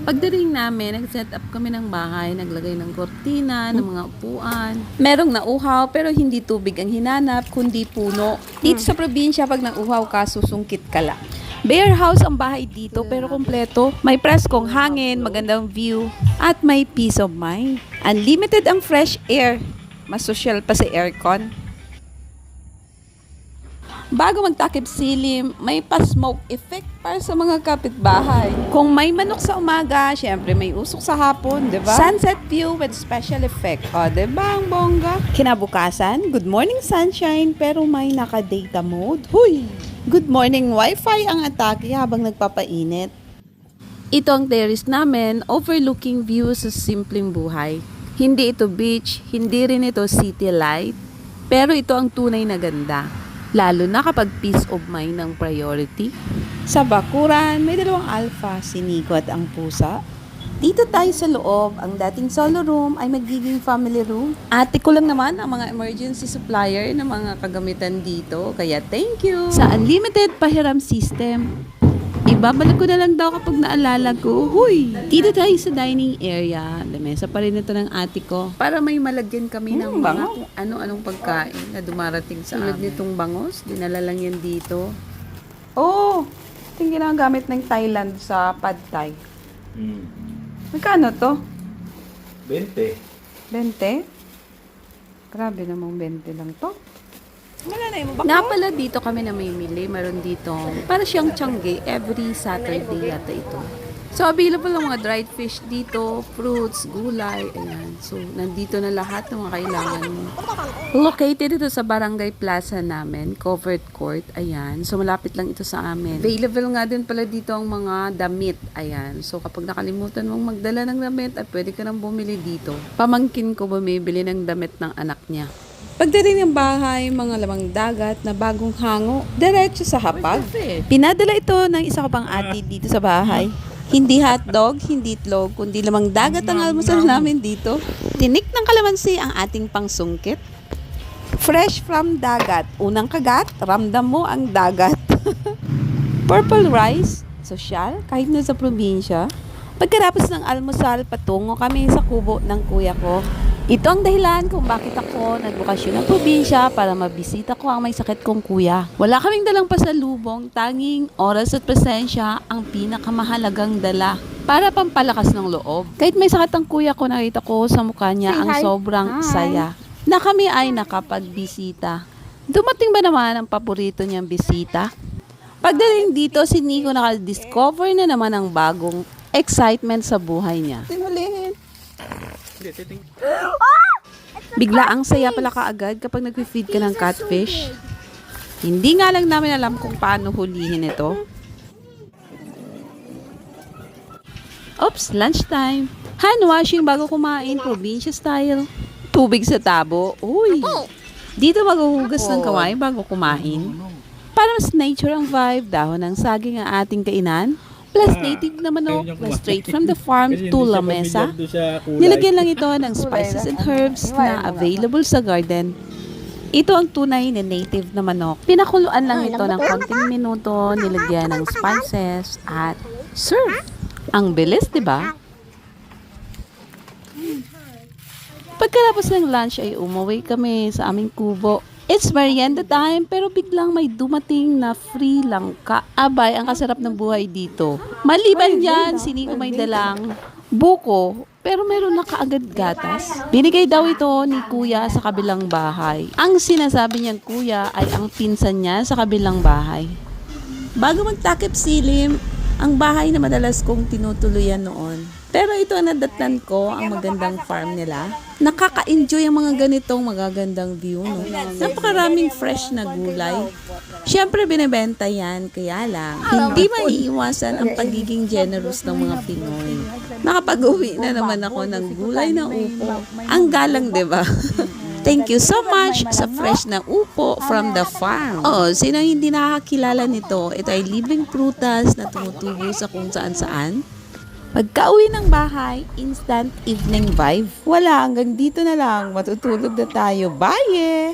Pagdating namin, nag-set up kami ng bahay, naglagay ng kortina, ng mga upuan. Merong nauhaw pero hindi tubig ang hinanap, kundi puno. Dito sa probinsya, pag nauhaw ka, susungkit ka lang. Bare house ang bahay dito pero kompleto. May preskong hangin, magandang view, at may peace of mind. Unlimited ang fresh air. Mas social pa sa aircon. Bago magtakip silim, may pa-smoke effect para sa mga kapitbahay. Kung may manok sa umaga, syempre may usok sa hapon, di ba? Sunset view with special effect. O, di ba ang bongga? Kinabukasan, good morning sunshine, pero may naka-data mode. Huy! Good morning wifi ang atake habang nagpapainit. Ito ang terrace namin, overlooking view sa simpleng buhay. Hindi ito beach, hindi rin ito city light, pero ito ang tunay na ganda. Lalo na kapag peace of mind ang priority. Sa bakuran, may dalawang alpha, si Nico at ang pusa. Dito tayo sa loob, ang dating solo room ay magiging family room. Ate ko lang naman ang mga emergency supplier ng mga kagamitan dito, kaya thank you! Sa unlimited pahiram system, ibabalik ko na lang daw kapag naalala ko. Huy! Dito tayo sa dining area. Lamesa pa rin ito ng ate ko. Para may malagyan kami ng mga kung ano-anong pagkain na dumarating sa amin. Tulad nitong bangos, dinala lang yan dito. Oh! Ito yung ginagamit ng Thailand sa Pad Thai. Magkano to? 20. 20? Grabe namang 20 lang to. Wala na yung bako. Nga pala dito kami namimili. Meron dito, para siyang Tiangge, every Saturday yata ito. So, available ang mga dried fish dito, fruits, gulay, ayan. So, nandito na lahat ng mga kailangan mo. Located ito sa Barangay Plaza namin, covered court, ayan. So, malapit lang ito sa amin. Available nga din pala dito ang mga damit, ayan. So, kapag nakalimutan mong magdala ng damit, ay pwede ka nang bumili dito. Pamangkin ko bumibili ng damit ng anak niya. Pagdating ng bahay, mga lamang dagat na bagong hango, diretso sa hapag. Pinadala ito ng isa ko pang ate dito sa bahay. Hindi hotdog, hindi itlog, kundi lamang dagat ang almusal namin dito. Tinik ng kalamansi ang ating pangsungkit. Fresh from dagat. Unang kagat, ramdam mo ang dagat. Purple rice, sosyal, kahit na sa probinsya. Pagkatapos ng almusal, patungo kami sa kubo ng kuya ko. Ito ang dahilan kung bakit ako nagbukasyon ng probinsya para mabisita ko ang may sakit kong kuya. Wala kaming dalang pasalubong, tanging oras at presensya ang pinakamahalagang dala para pampalakas ng loob. Kahit may sakit ang kuya ko, nakita ko sa mukha niya ang sobrang saya na kami ay nakapagbisita. Dumating ba naman ang paborito niyang bisita? Pagdating dito, si Nico nakadiscover na naman ng bagong excitement sa buhay niya. Tinulihin. Bigla ang saya pala kaagad kapag nag-feed ka ng catfish. Hindi nga lang namin alam kung paano hulihin ito. Oops, lunchtime. Hand washing bago kumain, probinsya style. Tubig sa tabo. Uy! Dito maghuhugas ng kamay bago kumain. Para mas nature ang vibe, dahon ng saging ang ating kainan. Plus native na manok, plus straight from the farm to lamesa. Nilagyan lang ito ng spices and herbs na available sa garden. Ito ang tunay na native na manok. Pinakuluan lang ito ng konting minuto, nilagyan ng spices at serve. Ang bilis, di ba? Pagkatapos ng lunch ay umuwi kami sa aming kubo. It's merienda time pero biglang may dumating na free langka. Abay, ang kasarap ng buhay dito. Maliban dyan, sini ko may dalang buko pero meron na kaagad gatas. Binigay daw ito ni kuya sa kabilang bahay. Ang sinasabi niyang kuya ay ang pinsan niya sa kabilang bahay. Bago magtakip silim, ang bahay na madalas kong tinutuluyan noon. Pero ito ang nadatnan ko, ang magandang farm nila. Nakaka-enjoy ang mga ganitong magagandang view. No? Napakaraming fresh na gulay. Siyempre binibenta yan, kaya lang, hindi maiiwasan ang pagiging generous ng mga Pinoy. Nakapag-uwi na naman ako ng gulay na upo. Ang galang, di ba? Thank you so much sa fresh na upo from the farm. Oh, sino hindi nakakilala nito? Ito ay libreng prutas na tumutubo sa kung saan-saan. Pagka-uwi ng bahay, instant evening vibe. Wala, hanggang dito na lang. Matutulog na tayo. Bye!